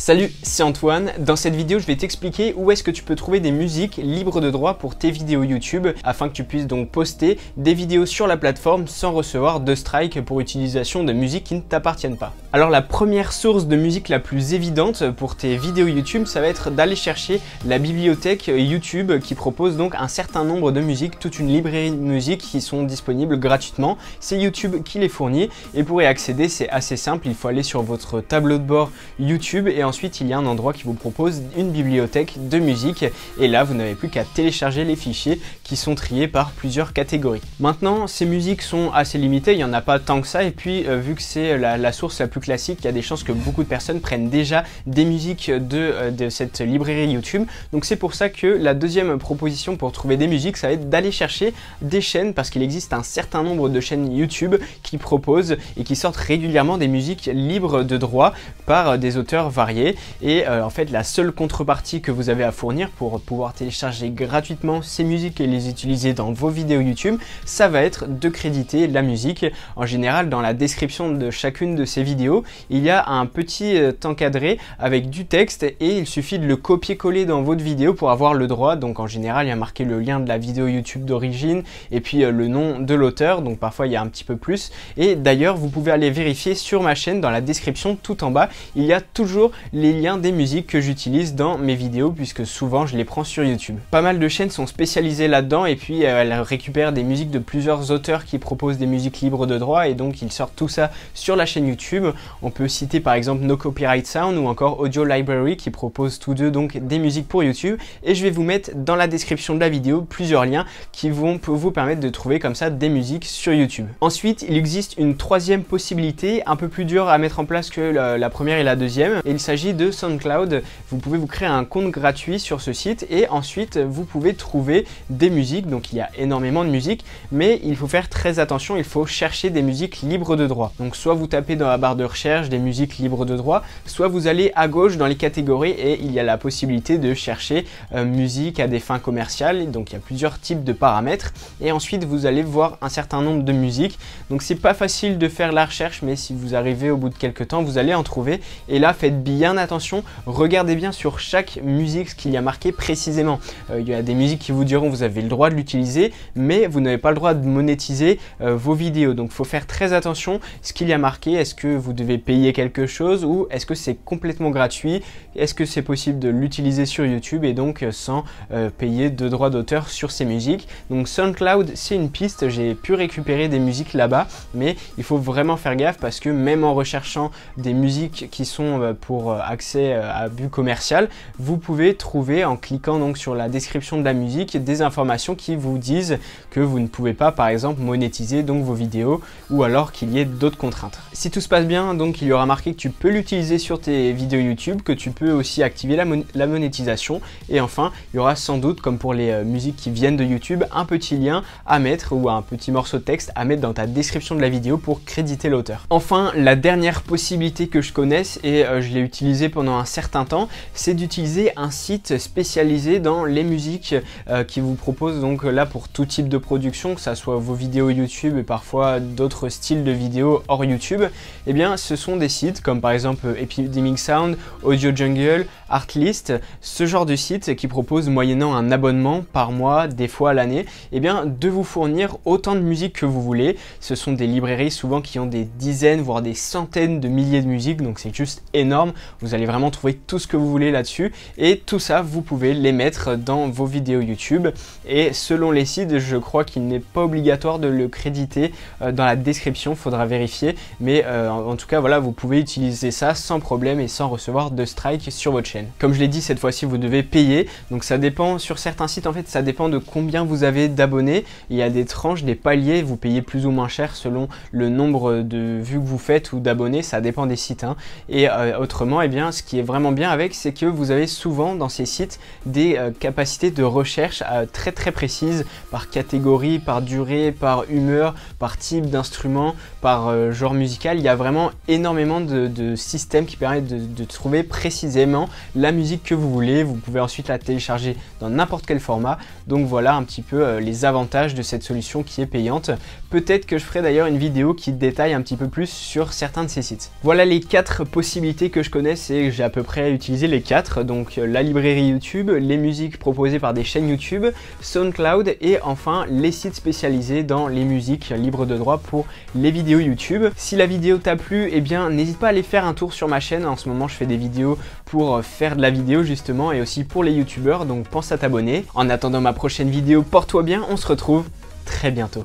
Salut, c'est Antoine. Dans cette vidéo, je vais t'expliquer où est-ce que tu peux trouver des musiques libres de droit pour tes vidéos YouTube afin que tu puisses donc poster des vidéos sur la plateforme sans recevoir de strike pour utilisation de musiques qui ne t'appartiennent pas. Alors la première source de musique la plus évidente pour tes vidéos YouTube, ça va être d'aller chercher la bibliothèque YouTube qui propose donc un certain nombre de musiques, toute une librairie de musique qui sont disponibles gratuitement. C'est YouTube qui les fournit et pour y accéder, c'est assez simple, il faut aller sur votre tableau de bord YouTube et ensuite il y a un endroit qui vous propose une bibliothèque de musique et là vous n'avez plus qu'à télécharger les fichiers qui sont triés par plusieurs catégories. Maintenant ces musiques sont assez limitées, il n'y en a pas tant que ça et puis vu que c'est la source la plus classique, il y a des chances que beaucoup de personnes prennent déjà des musiques de cette librairie YouTube. Donc c'est pour ça que la deuxième proposition pour trouver des musiques, ça va être d'aller chercher des chaînes parce qu'il existe un certain nombre de chaînes YouTube qui proposent et qui sortent régulièrement des musiques libres de droit par des auteurs variés. Et en fait la seule contrepartie que vous avez à fournir pour pouvoir télécharger gratuitement ces musiques et les utiliser dans vos vidéos YouTube, ça va être de créditer la musique. En général dans la description de chacune de ces vidéos, il y a un petit encadré avec du texte et il suffit de le copier-coller dans votre vidéo pour avoir le droit. Donc en général il y a marqué le lien de la vidéo YouTube d'origine et puis le nom de l'auteur, donc parfois il y a un petit peu plus. Et d'ailleurs vous pouvez aller vérifier sur ma chaîne dans la description tout en bas, il y a toujours les liens des musiques que j'utilise dans mes vidéos puisque souvent je les prends sur YouTube. Pas mal de chaînes sont spécialisées là-dedans et puis elles récupèrent des musiques de plusieurs auteurs qui proposent des musiques libres de droit et donc ils sortent tout ça sur la chaîne YouTube. On peut citer par exemple No Copyright Sound ou encore Audio Library qui proposent tous deux donc des musiques pour YouTube et je vais vous mettre dans la description de la vidéo plusieurs liens qui vont vous permettre de trouver comme ça des musiques sur YouTube. Ensuite il existe une troisième possibilité un peu plus dure à mettre en place que la première et la deuxième et il s'agit de SoundCloud. Vous pouvez vous créer un compte gratuit sur ce site et ensuite vous pouvez trouver des musiques. Donc il y a énormément de musiques mais il faut faire très attention, il faut chercher des musiques libres de droit. Donc soit vous tapez dans la barre de recherche des musiques libres de droit, soit vous allez à gauche dans les catégories et il y a la possibilité de chercher musique à des fins commerciales. Donc il y a plusieurs types de paramètres et ensuite vous allez voir un certain nombre de musiques. Donc c'est pas facile de faire la recherche mais si vous arrivez au bout de quelques temps vous allez en trouver et là faites bien attention, regardez bien sur chaque musique ce qu'il y a marqué précisément. Il y a des musiques qui vous diront vous avez le droit de l'utiliser mais vous n'avez pas le droit de monétiser vos vidéos. Donc il faut faire très attention ce qu'il y a marqué, est-ce que vous devez payer quelque chose ou est-ce que c'est complètement gratuit, est-ce que c'est possible de l'utiliser sur YouTube et donc sans payer de droits d'auteur sur ces musiques. Donc SoundCloud c'est une piste, j'ai pu récupérer des musiques là-bas mais il faut vraiment faire gaffe parce que même en recherchant des musiques qui sont pour accès à but commercial, vous pouvez trouver en cliquant donc sur la description de la musique des informations qui vous disent que vous ne pouvez pas par exemple monétiser donc vos vidéos ou alors qu'il y ait d'autres contraintes. Si tout se passe bien donc il y aura marqué que tu peux l'utiliser sur tes vidéos YouTube, que tu peux aussi activer la monétisation et enfin il y aura sans doute comme pour les musiques qui viennent de YouTube un petit lien à mettre ou un petit morceau de texte à mettre dans ta description de la vidéo pour créditer l'auteur. Enfin la dernière possibilité que je connaisse et je l'ai utilisé pendant un certain temps, c'est d'utiliser un site spécialisé dans les musiques qui vous propose donc là pour tout type de production, que ça soit vos vidéos YouTube et parfois d'autres styles de vidéos hors YouTube. Et bien ce sont des sites comme par exemple Epidemic Sound, Audio Jungle, Artlist, ce genre de sites qui proposent moyennant un abonnement par mois, des fois à l'année, et bien de vous fournir autant de musique que vous voulez. Ce sont des librairies souvent qui ont des dizaines voire des centaines de milliers de musiques, donc c'est juste énorme. Vous allez vraiment trouver tout ce que vous voulez là-dessus et tout ça vous pouvez les mettre dans vos vidéos YouTube et selon les sites je crois qu'il n'est pas obligatoire de le créditer dans la description, faudra vérifier mais en tout cas voilà vous pouvez utiliser ça sans problème et sans recevoir de strike sur votre chaîne. Comme je l'ai dit cette fois-ci vous devez payer donc ça dépend sur certains sites en fait ça dépend de combien vous avez d'abonnés, il y a des tranches, des paliers, vous payez plus ou moins cher selon le nombre de vues que vous faites ou d'abonnés, ça dépend des sites hein. Et autrement eh bien ce qui est vraiment bien avec c'est que vous avez souvent dans ces sites des capacités de recherche très précises par catégorie, par durée, par humeur, par type d'instrument, par genre musical. Il y a vraiment énormément de systèmes qui permettent de trouver précisément la musique que vous voulez. Vous pouvez ensuite la télécharger dans n'importe quel format. Donc voilà un petit peu les avantages de cette solution qui est payante. Peut-être que je ferai d'ailleurs une vidéo qui détaille un petit peu plus sur certains de ces sites. Voilà les 4 possibilités que je connais connais, c'est que j'ai à peu près utilisé les 4, donc la librairie YouTube, les musiques proposées par des chaînes YouTube, SoundCloud et enfin les sites spécialisés dans les musiques libres de droit pour les vidéos YouTube. Si la vidéo t'a plu, eh bien n'hésite pas à aller faire un tour sur ma chaîne. En ce moment, je fais des vidéos pour faire de la vidéo justement et aussi pour les youtubeurs, donc pense à t'abonner. En attendant ma prochaine vidéo, porte-toi bien, on se retrouve très bientôt.